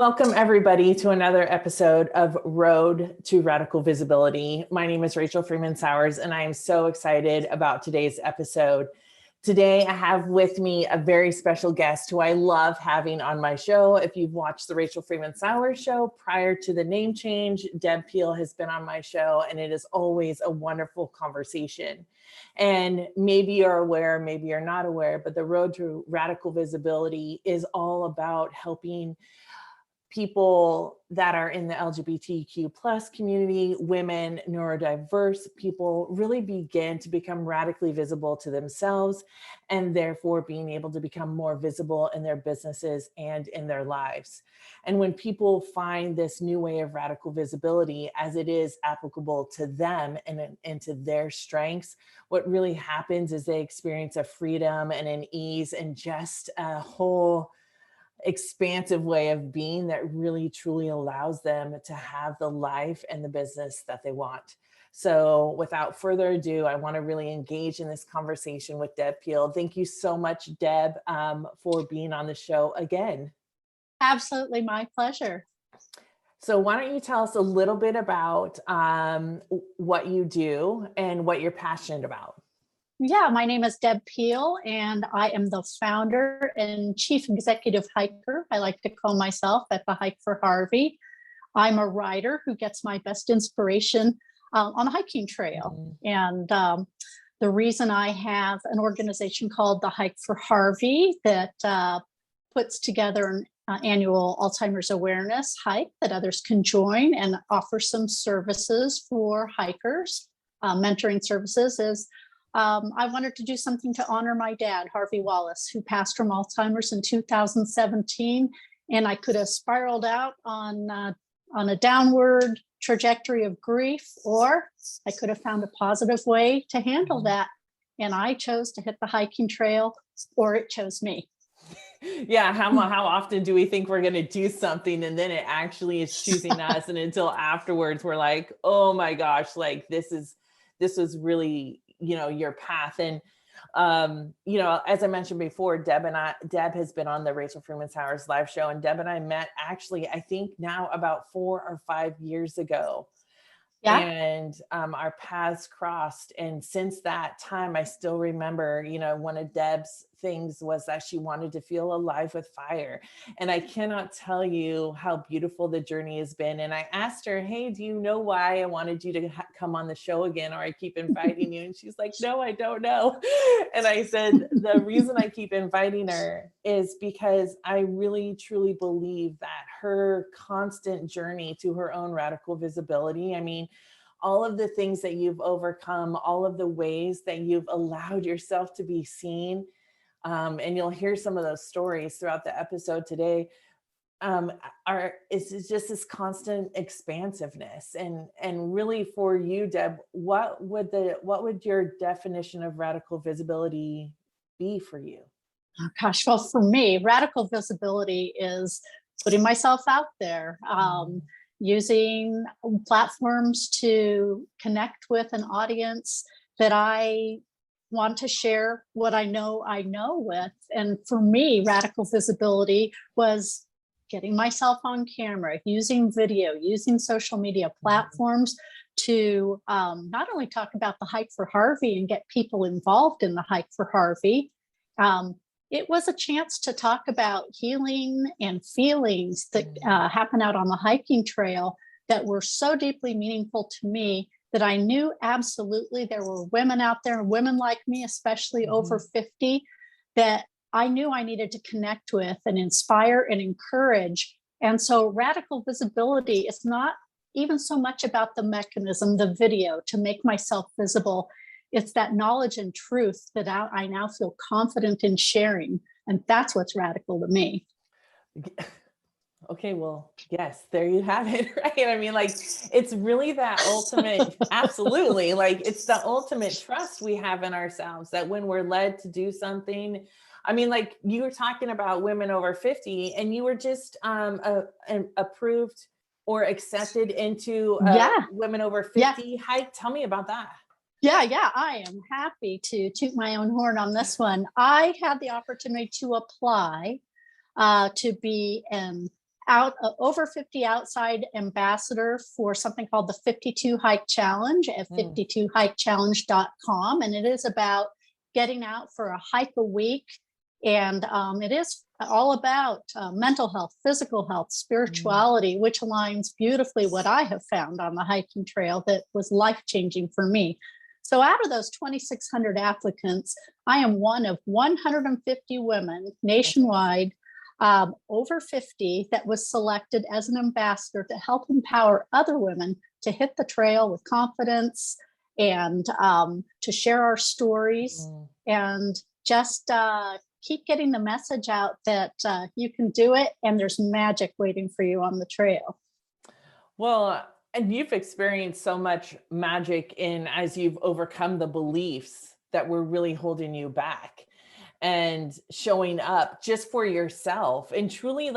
Welcome, everybody, to another episode of Road to Radical Visibility. My name is Rachel Freemon Sowers, and I am so excited about today's episode. Today, I have with me a very special guest who I love having on my show. If you've watched the Rachel Freemon Sowers show prior to the name change, Deb Peel has been on my show, and it is always a wonderful conversation. And maybe you're aware, maybe you're not aware, but the Road to Radical Visibility is all about helping people that are in the LGBTQ plus community, women, neurodiverse people, really begin to become radically visible to themselves, and therefore being able to become more visible in their businesses and in their lives. And when people find this new way of radical visibility as it is applicable to them and to their strengths, what really happens is they experience a freedom and an ease and just a whole expansive way of being that really truly allows them to have the life and the business that they want. So without further ado, I want to really engage in this conversation with Deb Peel. Thank you so much, Deb, for being on the show again. Absolutely, my pleasure. So why don't you tell us a little bit about what you do and what you're passionate about? Yeah, my name is Deb Peel, and I am the founder and chief executive hiker. I like to call myself at the Hike for Harvey. I'm a rider who gets my best inspiration on a hiking trail. And the reason I have an organization called the Hike for Harvey that puts together an annual Alzheimer's awareness hike that others can join and offer some services for hikers, mentoring services, is I wanted to do something to honor my dad, Harvey Wallace, who passed from Alzheimer's in 2017. And I could have spiraled out on a downward trajectory of grief, or I could have found a positive way to handle that. And I chose to hit the hiking trail, or it chose me. Yeah, how often do we think we're going to do something and then it actually is choosing us, and until afterwards we're like, oh my gosh, like this was really, your path. And as I mentioned before, Deb has been on the Rachel Freemon Sowers live show, and Deb and I met actually, I think now about 4 or 5 years ago. Yeah. And our paths crossed. And since that time, I still remember, one of Deb's things was that she wanted to feel alive with fire. And I cannot tell you how beautiful the journey has been. And I asked her, hey, do you know why I wanted you to come on the show again, or I keep inviting you? And she's like, no, I don't know. And I said, the reason I keep inviting her is because I really, truly believe that her constant journey to her own radical visibility, I mean, all of the things that you've overcome, all of the ways that you've allowed yourself to be seen, and you'll hear some of those stories throughout the episode today, it's just this constant expansiveness. And really for you, Deb, what would your definition of radical visibility be for you? Oh, gosh, well, for me, radical visibility is putting myself out there, using platforms to connect with an audience that I want to share what I know with. And for me, radical visibility was getting myself on camera, using video, using social media platforms to not only talk about the Hike for Harvey and get people involved in the Hike for Harvey. It was a chance to talk about healing and feelings that happen out on the hiking trail that were so deeply meaningful to me that I knew absolutely there were women out there, women like me, especially over 50, that I knew I needed to connect with and inspire and encourage. And so radical visibility is not even so much about the mechanism, the video, to make myself visible. It's that knowledge and truth that I now feel confident in sharing. And that's what's radical to me. Okay, well, yes, there you have it, right? I mean, like, it's really that ultimate, absolutely, like, it's the ultimate trust we have in ourselves that when we're led to do something, I mean, like you were talking about women over 50 and you were just approved or accepted into women over 50 hike. Tell me about that. Yeah, I am happy to toot my own horn on this one. I had the opportunity to apply to be an over 50 outside ambassador for something called the 52 Hike Challenge at 52hikechallenge.com. And it is about getting out for a hike a week. And it is all about mental health, physical health, spirituality, which aligns beautifully what I have found on the hiking trail that was life-changing for me. So out of those 2,600 applicants, I am one of 150 women nationwide, over 50, that was selected as an ambassador to help empower other women to hit the trail with confidence and to share our stories and just keep getting the message out that you can do it and there's magic waiting for you on the trail. Well, and you've experienced so much magic as you've overcome the beliefs that were really holding you back and showing up just for yourself and truly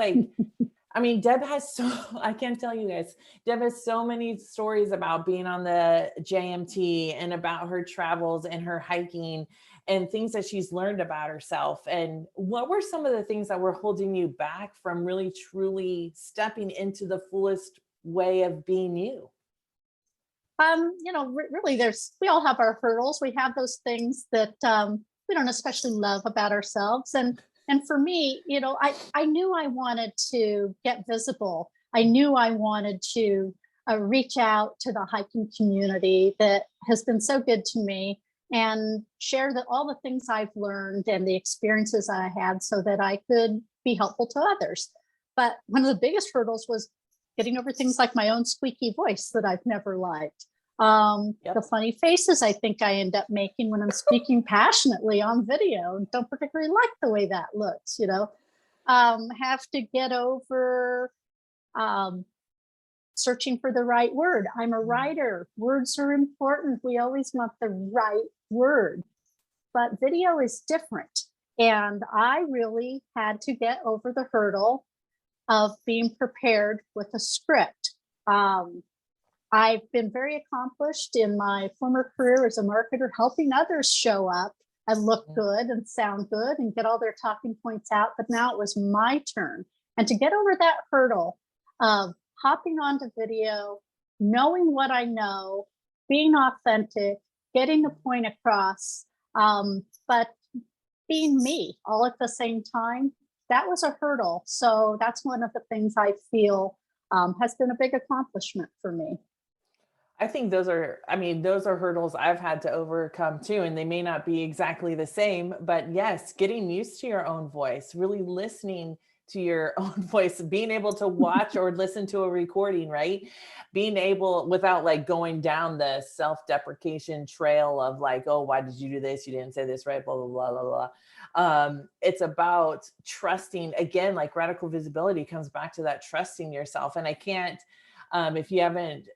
I mean, Deb has I can't tell you guys, Deb has so many stories about being on the JMT and about her travels and her hiking and things that she's learned about herself. And what were some of the things that were holding you back from really, truly stepping into the fullest way of being you? Really, we all have our hurdles. We have those things that we don't especially love about ourselves. And for me, I knew I wanted to get visible. I knew I wanted to reach out to the hiking community that has been so good to me and share all the things I've learned and the experiences I had so that I could be helpful to others. But one of the biggest hurdles was getting over things like my own squeaky voice that I've never liked. The funny faces I think I end up making when I'm speaking passionately on video and don't particularly like the way that looks, have to get over searching for the right word. I'm a writer. Words are important. We always want the right word, but video is different. And I really had to get over the hurdle of being prepared with a script. I've been very accomplished in my former career as a marketer, helping others show up and look good and sound good and get all their talking points out. But now it was my turn. And to get over that hurdle of hopping onto video, knowing what I know, being authentic, getting the point across, but being me all at the same time, that was a hurdle. So that's one of the things I feel has been a big accomplishment for me. I think those are hurdles I've had to overcome too. And they may not be exactly the same, but yes, getting used to your own voice, really listening to your own voice, being able to watch or listen to a recording, right? Being able, without going down the self-deprecation trail of oh, why did you do this? You didn't say this right, blah, blah, blah, blah, blah. It's about trusting, again, radical visibility comes back to that trusting yourself. And I can't, if you haven't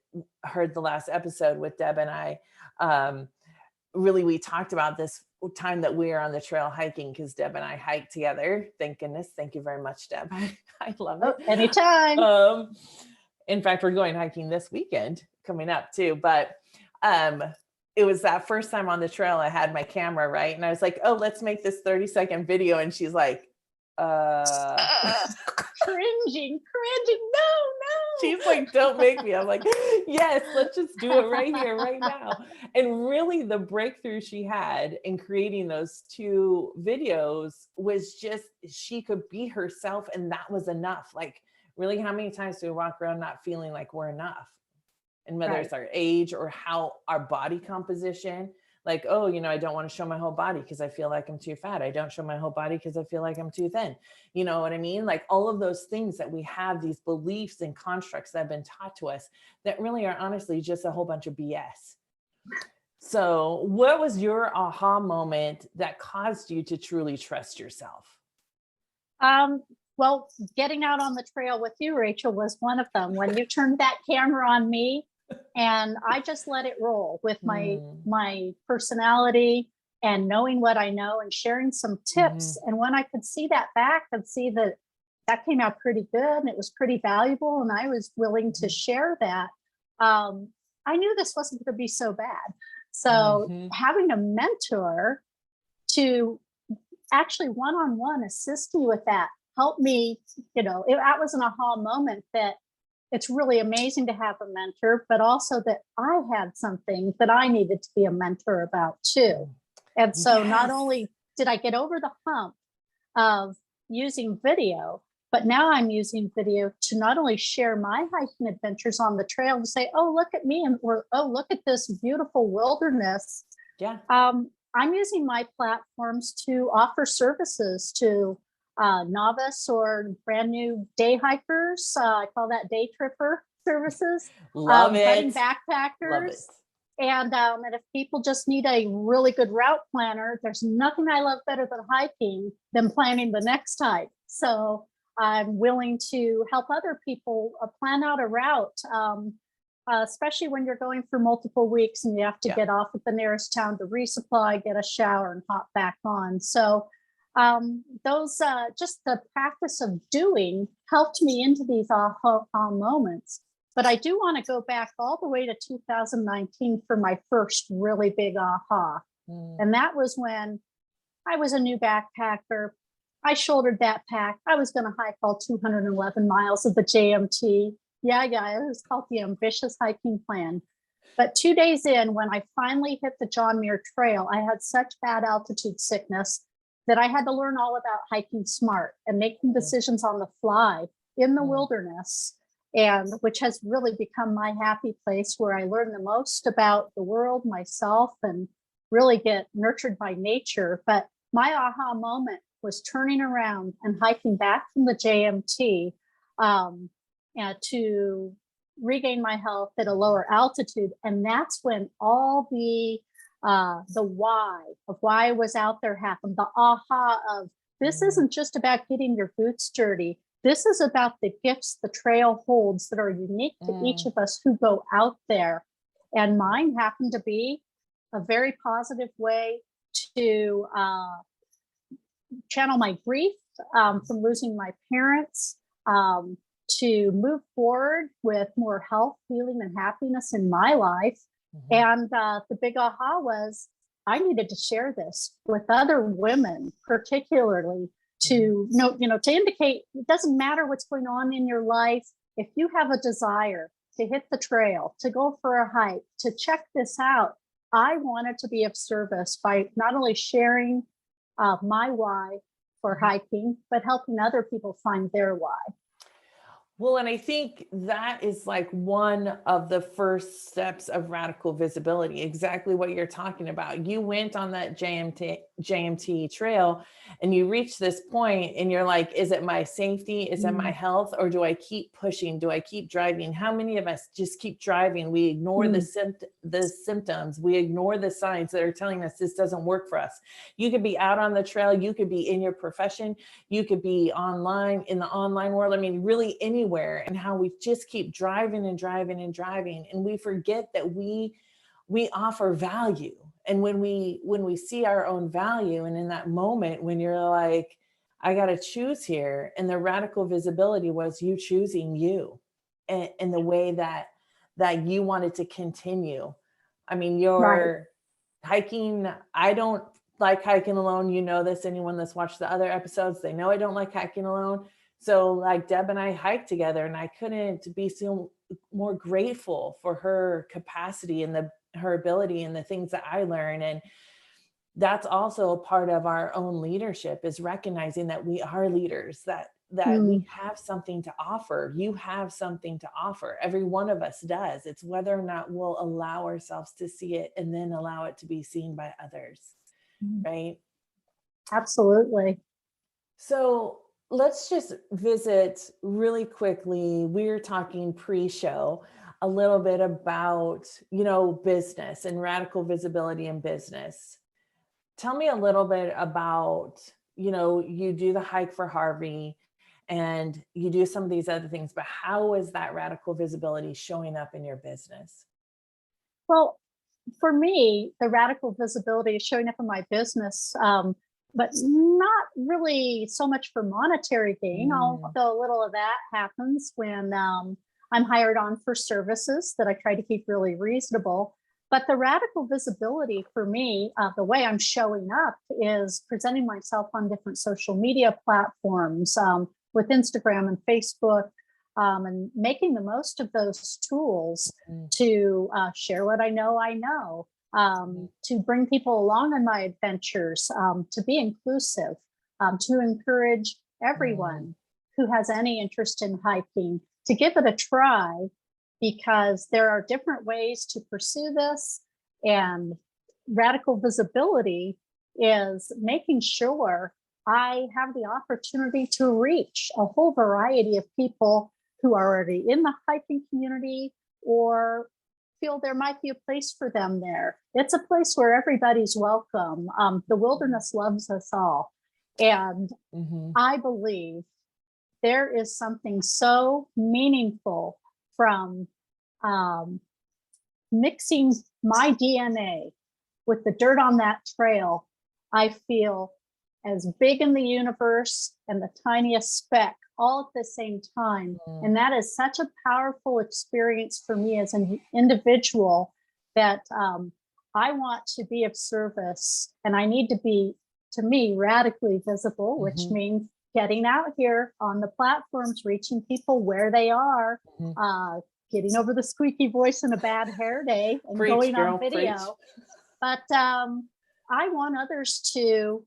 heard the last episode with Deb and I, really, we talked about this time that we are on the trail hiking because Deb and I hiked together. Thank goodness. Thank you very much, Deb. I love it. Anytime. In fact, we're going hiking this weekend coming up too. But it was that first time on the trail I had my camera, right? And I was like, oh, let's make this 30-second video. And she's like, cringing, no. She's like, don't make me. I'm like, yes, let's just do it right here, right now. And really the breakthrough she had in creating those 2 videos was just, she could be herself. And that was enough. Really, how many times do we walk around not feeling like we're enough? And whether it's our age or how our body composition, oh, I don't want to show my whole body because I feel like I'm too fat. I don't show my whole body because I feel like I'm too thin. You know what I mean? All of those things that we have, these beliefs and constructs that have been taught to us that really are honestly just a whole bunch of BS. So what was your aha moment that caused you to truly trust yourself? Well, getting out on the trail with you, Rachel, was one of them. When you turned that camera on me, and I just let it roll with my personality and knowing what I know and sharing some tips. And when I could see that back and see that came out pretty good and it was pretty valuable and I was willing to share that, I knew this wasn't going to be so bad. So having a mentor to actually one-on-one assist me with that, helped me, that was an aha moment that it's really amazing to have a mentor, but also that I had something that I needed to be a mentor about too. And so not only did I get over the hump of using video, but now I'm using video to not only share my hiking adventures on the trail and say, oh, look at me, or oh, look at this beautiful wilderness. Yeah. I'm using my platforms to offer services to novice or brand new day hikers. I call that day tripper services. Love it. Budding backpackers. Love it. And if people just need a really good route planner, there's nothing I love better than hiking than planning the next hike. So I'm willing to help other people plan out a route, especially when you're going for multiple weeks and you have to get off at the nearest town to resupply, get a shower, and hop back on. So those just the practice of doing helped me into these aha moments. But I do want to go back all the way to 2019 for my first really big aha. And that was when I was a new backpacker. I shouldered that pack. I was going to hike all 211 miles of the JMT. Yeah, it was called the Ambitious Hiking Plan. But 2 days in, when I finally hit the John Muir Trail, I had such bad altitude sickness that I had to learn all about hiking smart and making decisions on the fly in the wilderness, and which has really become my happy place where I learn the most about the world, myself, and really get nurtured by nature. But my aha moment was turning around and hiking back from the JMT to regain my health at a lower altitude. And that's when all the why of why I was out there happened. The aha of this isn't just about getting your boots dirty. This is about the gifts the trail holds that are unique to each of us who go out there. And mine happened to be a very positive way to channel my grief from losing my parents, to move forward with more health, healing, and happiness in my life. And the big aha was I needed to share this with other women, particularly to to indicate it doesn't matter what's going on in your life. If you have a desire to hit the trail, to go for a hike, to check this out, I wanted to be of service by not only sharing my why for hiking, but helping other people find their why. Well, and I think that is like one of the first steps of radical visibility, exactly what you're talking about. You went on that JMT trail and you reach this point and you're like, is it my safety? Is it my health? Or do I keep pushing? Do I keep driving? How many of us just keep driving? We ignore the symptoms. We ignore the signs that are telling us this doesn't work for us. You could be out on the trail. You could be in your profession. You could be online in the online world. I mean, really anywhere. And how we just keep driving and driving and driving, and we forget that we offer value. And when we see our own value, and in that moment when you're like, I got to choose here, and the radical visibility was you choosing you, and the way that you wanted to continue. I mean, you're hiking. I don't like hiking alone. You know this. Anyone that's watched the other episodes, they know I don't like hiking alone. So like Deb and I hiked together, and I couldn't be so more grateful for her capacity and her ability and the things that I learn. And that's also a part of our own leadership, is recognizing that we are leaders, that we have something to offer. You have something to offer. Every one of us does. It's whether or not we'll allow ourselves to see it and then allow it to be seen by others. Right? Absolutely. So let's just visit really quickly. We're talking pre-show a little bit about, business and radical visibility in business. Tell me a little bit about, you do the hike for Harvey and you do some of these other things, but how is that radical visibility showing up in your business? Well, for me, the radical visibility is showing up in my business, but not really so much for monetary gain, although a little of that happens when I'm hired on for services that I try to keep really reasonable. But the radical visibility for me, the way I'm showing up is presenting myself on different social media platforms, with Instagram and Facebook, and making the most of those tools to share what I know, to bring people along on my adventures, to be inclusive, to encourage everyone who has any interest in hiking to give it a try, because there are different ways to pursue this. And radical visibility is making sure I have the opportunity to reach a whole variety of people who are already in the hiking community or feel there might be a place for them there. It's a place where everybody's welcome. The wilderness loves us all. And I believe there is something so meaningful from mixing my DNA with the dirt on that trail. I feel as big in the universe and the tiniest speck all at the same time. And that is such a powerful experience for me as an individual that I want to be of service, and I need to be, to me, radically visible, which means getting out here on the platforms, reaching people where they are, getting over the squeaky voice and a bad hair day and going on video. But I want others to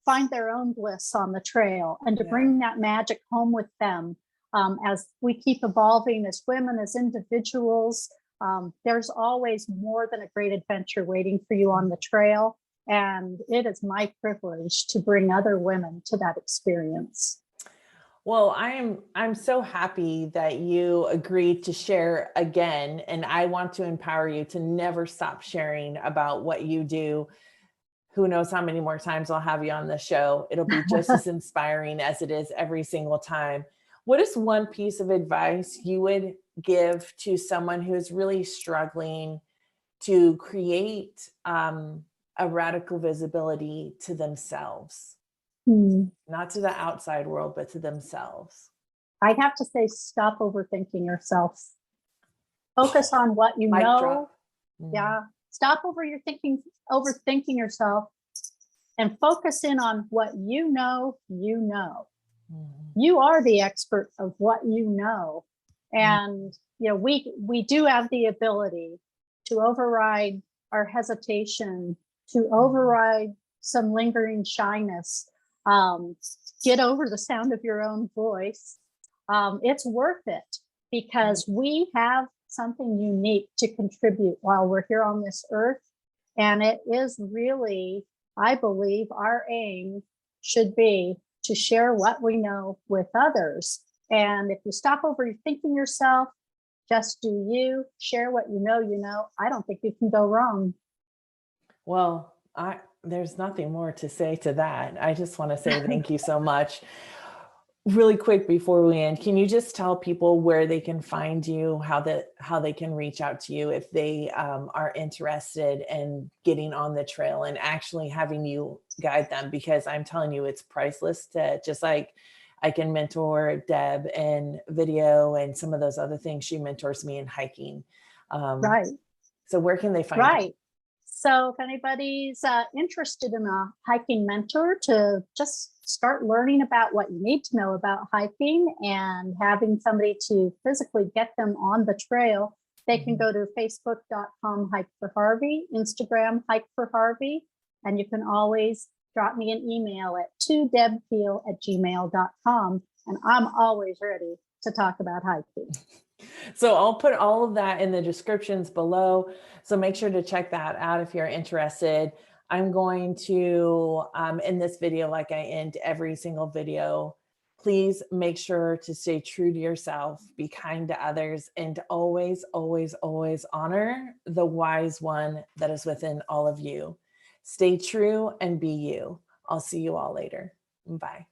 find their own bliss on the trail and to bring that magic home with them. As we keep evolving as women, as individuals, there's always more than a great adventure waiting for you on the trail. And it is my privilege to bring other women to that experience. Well, I'm so happy that you agreed to share again, and I want to empower you to never stop sharing about what you do. Who knows how many more times I'll have you on the show. It'll be just as inspiring as it is every single time. What is one piece of advice you would give to someone who is really struggling to create a radical visibility to themselves? Not to the outside world, but to themselves. I have to say, stop overthinking yourself. Focus on what you know. Yeah. Stop overthinking yourself and focus in on what you know. You are the expert of what you know. And we do have the ability to override our hesitation, to override some lingering shyness. Get over the sound of your own voice. It's worth it because we have something unique to contribute while we're here on this earth. And it is really, I believe, our aim should be to share what we know with others. And if you stop overthinking yourself, just do you, share what you know, I don't think you can go wrong. Well, there's nothing more to say to that. I just want to say thank you so much. Really quick before we end, can you just tell people where they can find you, how they can reach out to you if they are interested in getting on the trail and actually having you guide them? Because I'm telling you, it's priceless. To just like I can mentor Deb in video and some of those other things, she mentors me in hiking. Right. So where can they find you? So if anybody's interested in a hiking mentor to just start learning about what you need to know about hiking and having somebody to physically get them on the trail, they can go to facebook.com Hike for Harvey, Instagram Hike for Harvey, and you can always drop me an email at debpeel@gmail.com, and I'm always ready to talk about hiking. So I'll put all of that in the descriptions below. So make sure to check that out if you're interested. I'm going to, in this video, like I end every single video, please make sure to stay true to yourself, be kind to others, and always, always, always honor the wise one that is within all of you. Stay true and be you. I'll see you all later. Bye.